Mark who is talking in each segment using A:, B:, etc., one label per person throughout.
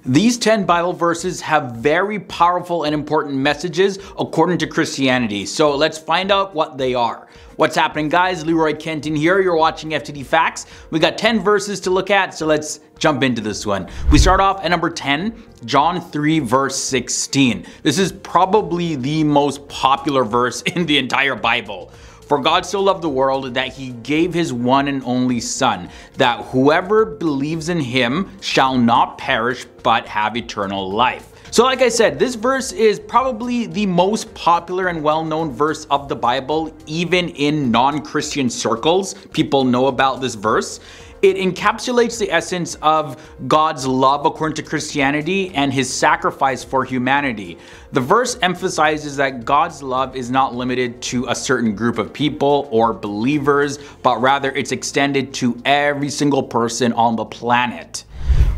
A: These 10 Bible verses have very powerful and important messages according to Christianity. So let's find out what they are. What's happening, guys? Leroy Kenton here. You're watching FTD Facts. We got 10 verses to look at, so let's jump into this one. We start off at number 10, John 3 verse 16. This is probably the most popular verse in the entire Bible. For God so loved the world that he gave his one and only Son, that whoever believes in him shall not perish but have eternal life. So like I said, this verse is probably the most popular and well-known verse of the Bible. Even in non-Christian circles, people know about this verse. It encapsulates the essence of God's love according to Christianity and his sacrifice for humanity. The verse emphasizes that God's love is not limited to a certain group of people or believers, but rather it's extended to every single person on the planet.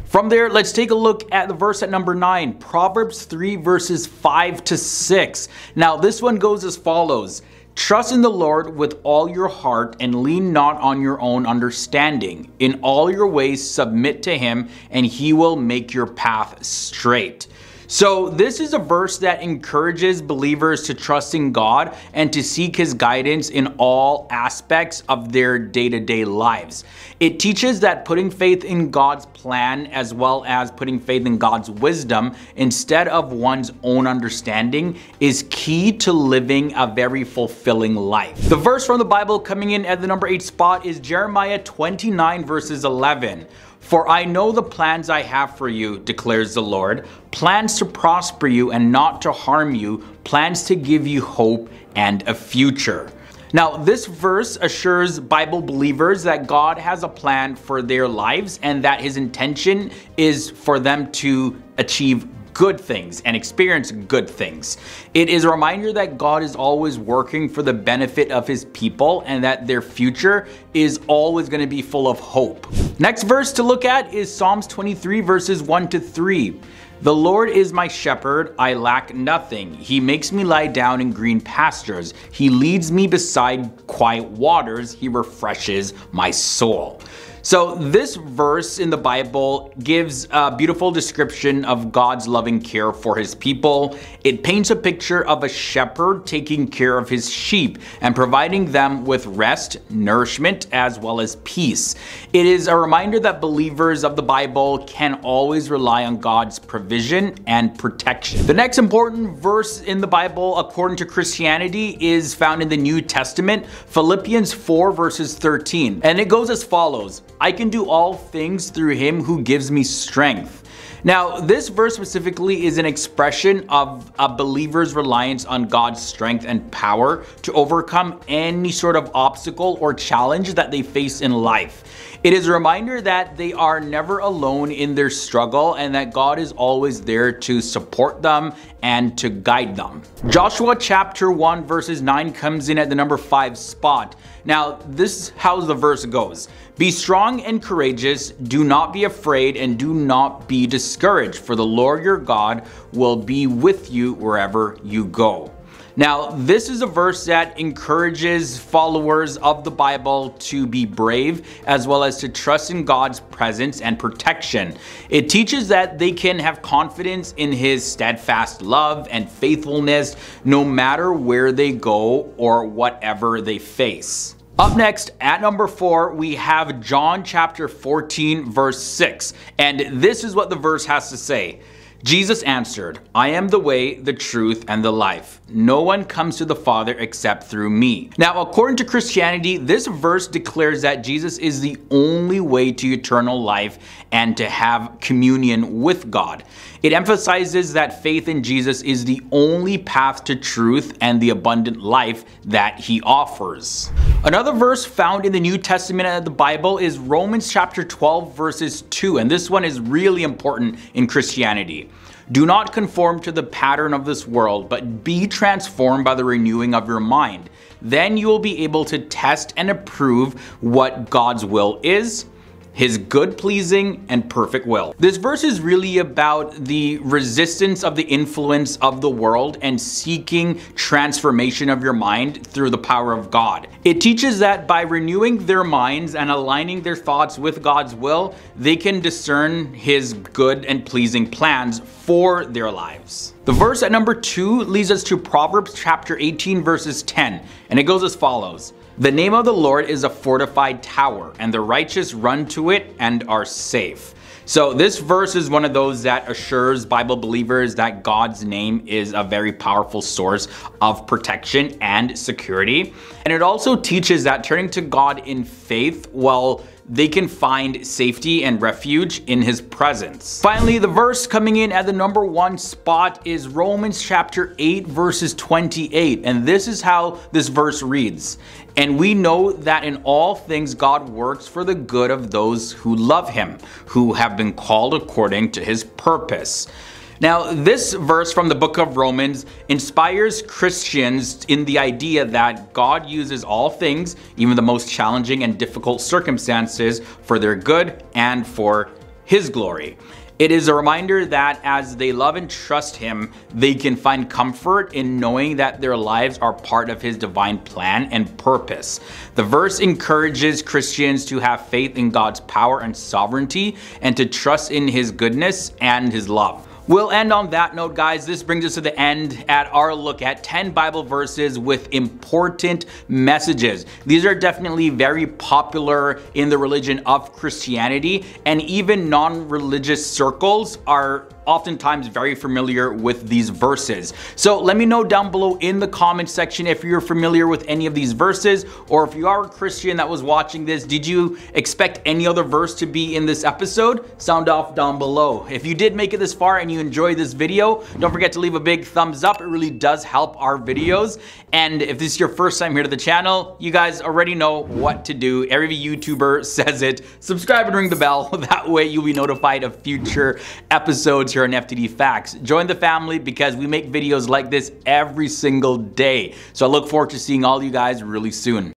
A: From there, let's take a look at the verse at number 9, Proverbs 3 verses 5 to 6. Now this one goes as follows. Trust in the Lord with all your heart and lean not on your own understanding. In all your ways submit to him and he will make your path straight. So this is a verse that encourages believers to trust in God and to seek his guidance in all aspects of their day-to-day lives. It teaches that putting faith in God's plan as well as putting faith in God's wisdom instead of one's own understanding is key to living a very fulfilling life. The verse from the Bible coming in at the number 8 spot is Jeremiah 29 verses 11. For I know the plans I have for you, declares the Lord, plans to prosper you and not to harm you, plans to give you hope and a future. Now, this verse assures Bible believers that God has a plan for their lives and that his intention is for them to achieve good things and experience good things. It is a reminder that God is always working for the benefit of his people and that their future is always going to be full of hope. Next verse to look at is Psalms 23 verses 1 to 3. The Lord is my shepherd, I lack nothing. He makes me lie down in green pastures. He leads me beside quiet waters. He refreshes my soul. So this verse in the Bible gives a beautiful description of God's loving care for his people. It paints a picture of a shepherd taking care of his sheep and providing them with rest, nourishment, as well as peace. It is a reminder that believers of the Bible can always rely on God's provision and protection. The next important verse in the Bible, according to Christianity, is found in the New Testament, Philippians 4 verses 13. And it goes as follows. I can do all things through him who gives me strength. Now, this verse specifically is an expression of a believer's reliance on God's strength and power to overcome any sort of obstacle or challenge that they face in life. It is a reminder that they are never alone in their struggle and that God is always there to support them and to guide them. Joshua chapter 1 verses 9 comes in at the number 5 spot. Now, this is how the verse goes. Be strong and courageous, do not be afraid and do not be discouraged, for the Lord your God will be with you wherever you go. Now, this is a verse that encourages followers of the Bible to be brave as well as to trust in God's presence and protection. It teaches that they can have confidence in his steadfast love and faithfulness no matter where they go or whatever they face. Up next, at number 4, we have John chapter 14 verse 6. And this is what the verse has to say. Jesus answered, I am the way, the truth, and the life. No one comes to the Father except through me. Now, according to Christianity, this verse declares that Jesus is the only way to eternal life and to have communion with God. It emphasizes that faith in Jesus is the only path to truth and the abundant life that he offers. Another verse found in the New Testament of the Bible is Romans chapter 12 verses 2, and this one is really important in Christianity. Do not conform to the pattern of this world, but be transformed by the renewing of your mind. Then you will be able to test and approve what God's will is, His good, pleasing, and perfect will. This verse is really about the resistance of the influence of the world and seeking transformation of your mind through the power of God. It teaches that by renewing their minds and aligning their thoughts with God's will, they can discern His good and pleasing plans for their lives. The verse at number 2 leads us to Proverbs chapter 18 verses 10, and it goes as follows. The name of the Lord is a fortified tower, and the righteous run to it and are safe. So this verse is one of those that assures Bible believers that God's name is a very powerful source of protection and security. And it also teaches that turning to God in faith, well, they can find safety and refuge in His presence. Finally, the verse coming in at the number 1 spot is Romans chapter 8 verses 28. And this is how this verse reads. And we know that in all things God works for the good of those who love Him, who have been called according to His purpose. Now, this verse from the book of Romans inspires Christians in the idea that God uses all things, even the most challenging and difficult circumstances, for their good and for His glory. It is a reminder that as they love and trust Him, they can find comfort in knowing that their lives are part of His divine plan and purpose. The verse encourages Christians to have faith in God's power and sovereignty and to trust in His goodness and His love. We'll end on that note, guys. This brings us to the end at our look at 10 Bible verses with important messages. These are definitely very popular in the religion of Christianity, and even non-religious circles are oftentimes very familiar with these verses. So let me know down below in the comment section if you're familiar with any of these verses, or if you are a Christian that was watching this, did you expect any other verse to be in this episode? Sound off down below. If you did make it this far and you enjoyed this video, don't forget to leave a big thumbs up. It really does help our videos. And if this is your first time here to the channel, you guys already know what to do. Every YouTuber says it. Subscribe and ring the bell. That way you'll be notified of future episodes here on FTD Facts. Join the family because we make videos like this every single day. So I look forward to seeing all you guys really soon.